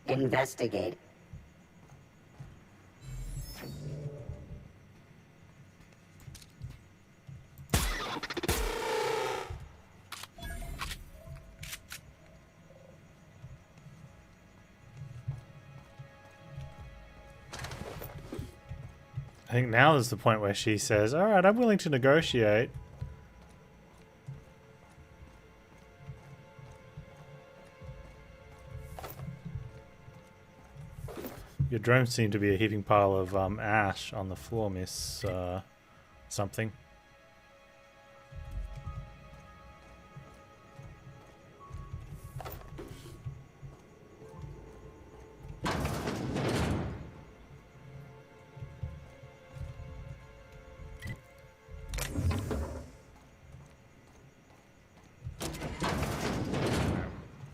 Investigate. I think now is the point where she says, all right, I'm willing to negotiate. Your drones seem to be a heaping pile of ash on the floor, Miss something.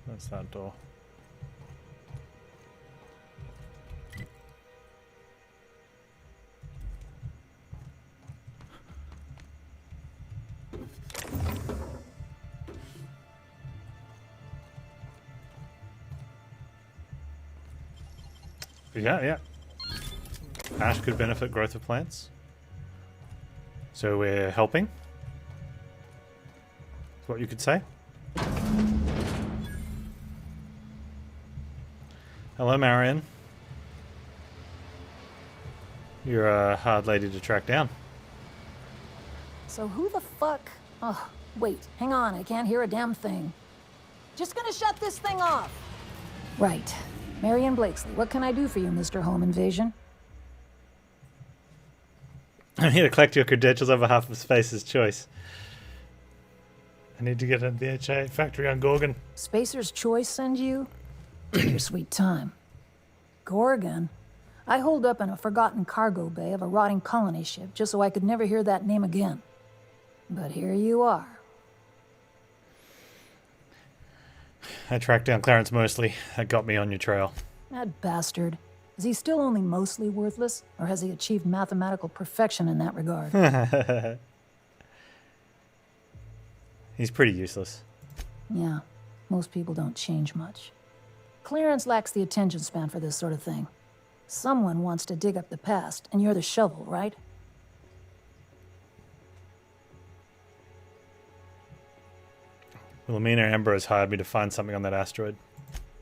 That's that door. Yeah. Ash could benefit growth of plants. So we're helping. That's what you could say. Hello, Marion. You're a hard lady to track down. So who the fuck... Oh, wait, hang on, I can't hear a damn thing. Just gonna shut this thing off. Right. Marion Blakesley, what can I do for you, Mr. Home Invasion? I'm here to collect your credentials on behalf of Spacer's Choice. I need to get into the HA factory on Gorgon. Spacer's Choice send you? Take your sweet time. Gorgon? I holed up in a forgotten cargo bay of a rotting colony ship just so I could never hear that name again. But here you are. I tracked down Clarence Mosley. That got me on your trail. That bastard. Is he still only mostly worthless, or has he achieved mathematical perfection in that regard? He's pretty useless. Yeah, most people don't change much. Clarence lacks the attention span for this sort of thing. Someone wants to dig up the past, and you're the shovel, right? Wilhelmina Ambrose hired me to find something on that asteroid.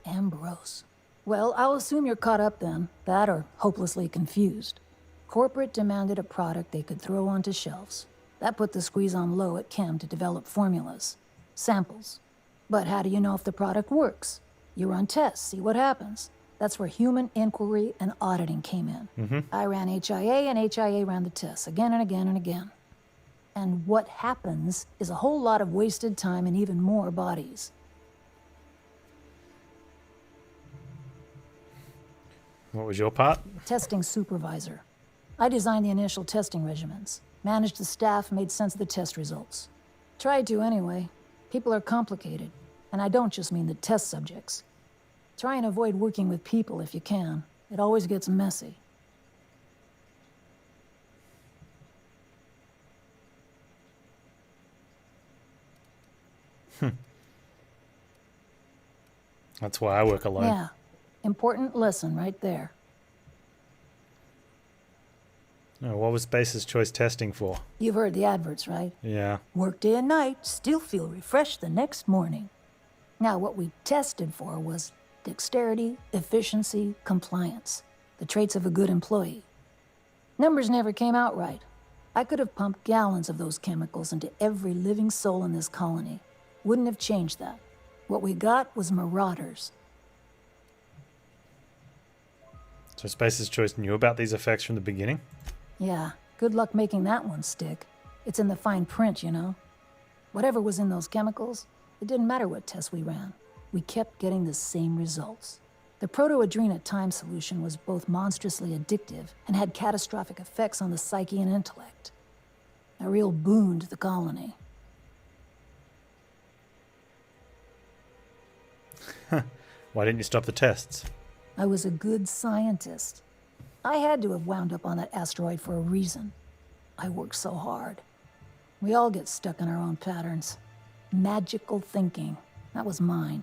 Ambrose. Well, I'll assume you're caught up then. That or hopelessly confused. Corporate demanded a product they could throw onto shelves. That put the squeeze on low at Chem to develop formulas. Samples. But how do you know if the product works? You run tests, see what happens. That's where human inquiry and auditing came in. I ran HIA, and HIA ran the tests again and again and again. And what happens is a whole lot of wasted time and even more bodies. What was your part? Testing supervisor. I designed the initial testing regimens, managed the staff, made sense of the test results. Tried to anyway. People are complicated, and I don't just mean the test subjects. Try and avoid working with people if you can. It always gets messy. That's why I work alone. Yeah. Important lesson right there. Oh, what was Space's Choice testing for? You've heard the adverts, right? Yeah. Work day and night, still feel refreshed the next morning. Now, what we tested for was dexterity, efficiency, compliance. The traits of a good employee. Numbers never came out right. I could have pumped gallons of those chemicals into every living soul in this colony. Wouldn't have changed that. What we got was marauders. So Space's Choice knew about these effects from the beginning? Yeah, good luck making that one stick. It's in the fine print, you know. Whatever was in those chemicals, it didn't matter what tests we ran. We kept getting the same results. The proto-adrena time solution was both monstrously addictive and had catastrophic effects on the psyche and intellect. A real boon to the colony. Why didn't you stop the tests? I was a good scientist. I had to have wound up on that asteroid for a reason. I worked so hard. We all get stuck in our own patterns. Magical thinking. That was mine.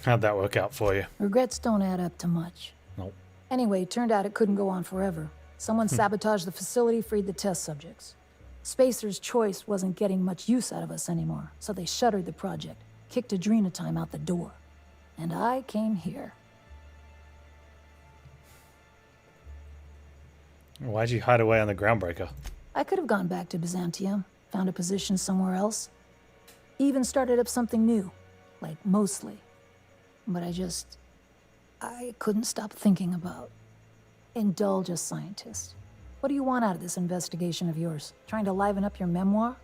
How'd that work out for you? Regrets don't add up to much. Nope. Anyway, it turned out it couldn't go on forever. Someone sabotaged the facility, freed the test subjects. Spacer's Choice wasn't getting much use out of us anymore, so they shuttered the project, kicked Adrena time out the door. And I came here. Why'd you hide away on the Groundbreaker? I could have gone back to Byzantium, found a position somewhere else. Even started up something new, like mostly. But I couldn't stop thinking about. Indulge a scientist. What do you want out of this investigation of yours? Trying to liven up your memoir?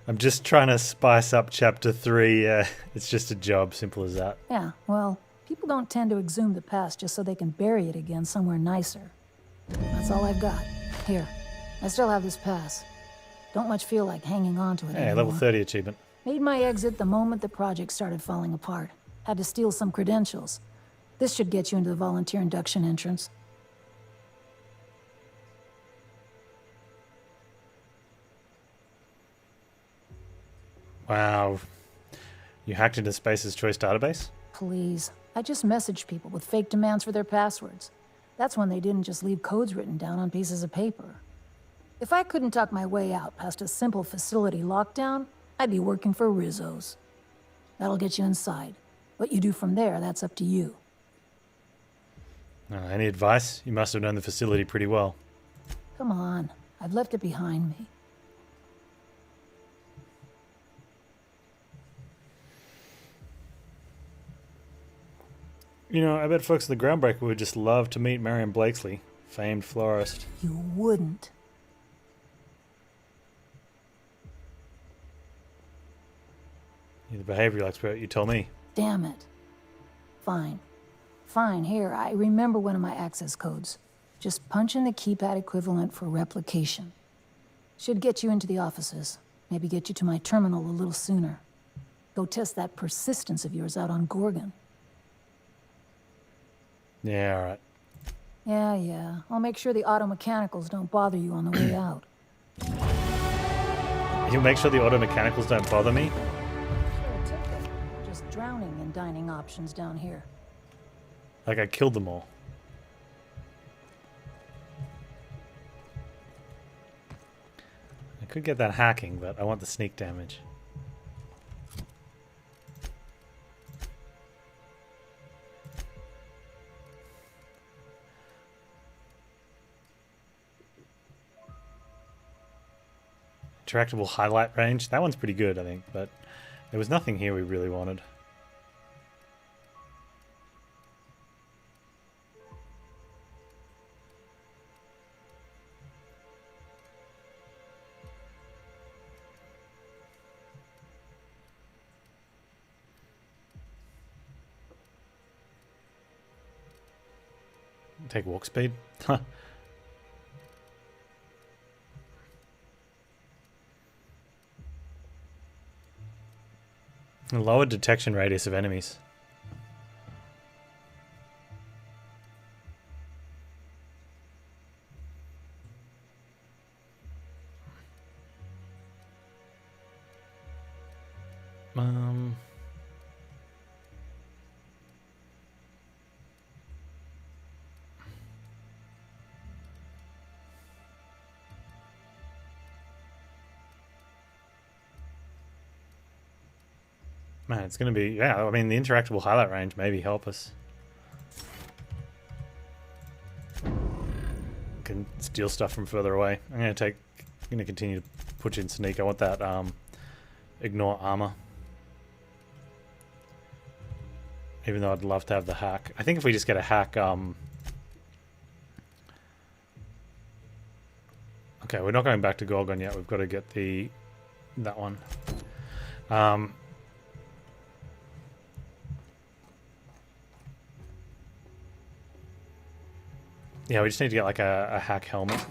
I'm just trying to spice up chapter 3. It's just a job, simple as that. Yeah, well, people don't tend to exhume the past just so they can bury it again somewhere nicer. That's all I've got. Here, I still have this pass. Don't much feel like hanging on to it Hey, anymore. level 30 achievement. Made my exit the moment the project started falling apart. Had to steal some credentials. This should get you into the volunteer induction entrance. Wow. You hacked into Space's Choice database? Please. I just messaged people with fake demands for their passwords. That's when they didn't just leave codes written down on pieces of paper. If I couldn't talk my way out past a simple facility lockdown, I'd be working for Rizzo's. That'll get you inside. What you do from there, that's up to you. Any advice? You must have known the facility pretty well. Come on. I've left it behind me. You know, I bet folks at the Groundbreaker would just love to meet Marion Blakesley, famed florist. You wouldn't. You're the behavioral expert, you told me. Damn it. Fine. Fine, here, I remember one of my access codes. Just punch in the keypad equivalent for replication. Should get you into the offices. Maybe get you to my terminal a little sooner. Go test that persistence of yours out on Gorgon. Yeah, alright. Yeah. I'll make sure the auto mechanicals don't bother you on the way out. You'll make sure the auto mechanicals don't bother me? Sure, tip them. Just drowning in dining options down here. Like I killed them all. I could get that hacking, but I want the sneak damage. Interactable highlight range. That one's pretty good, I think, but there was nothing here we really wanted. Take walk speed? Huh. A lower detection radius of enemies. Man, it's going to be... Yeah, I mean, the interactable highlight range maybe help us. Can steal stuff from further away. I'm going to continue to push in sneak. I want that ignore armor. Even though I'd love to have the hack. I think if we just get a hack... Okay, we're not going back to Gorgon yet. We've got to get that one. Yeah, we just need to get like a hack helmet.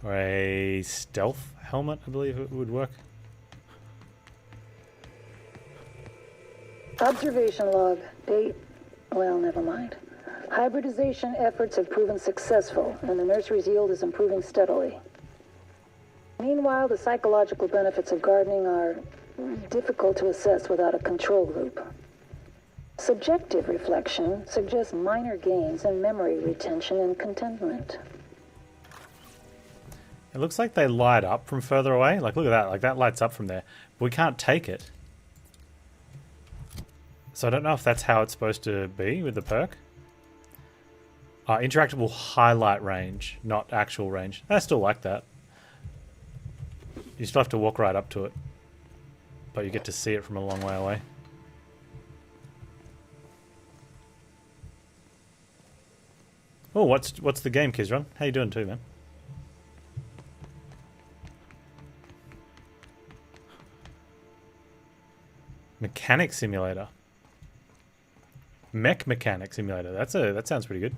Or a stealth helmet, I believe it would work. Observation log. Date. Well, never mind. Hybridization efforts have proven successful, and the nursery's yield is improving steadily. Meanwhile, the psychological benefits of gardening are difficult to assess without a control loop. Subjective reflection suggests minor gains in memory retention and contentment. It looks like they light up from further away. Like, look at that. Like, that lights up from there. But we can't take it. So I don't know if that's how it's supposed to be with the perk. Interactable highlight range, not actual range. I still like that. You still have to walk right up to it. But you get to see it from a long way away. Oh, what's the game, Kizron? How you doing too, man? Mechanic simulator. Mech mechanic simulator. That sounds pretty good.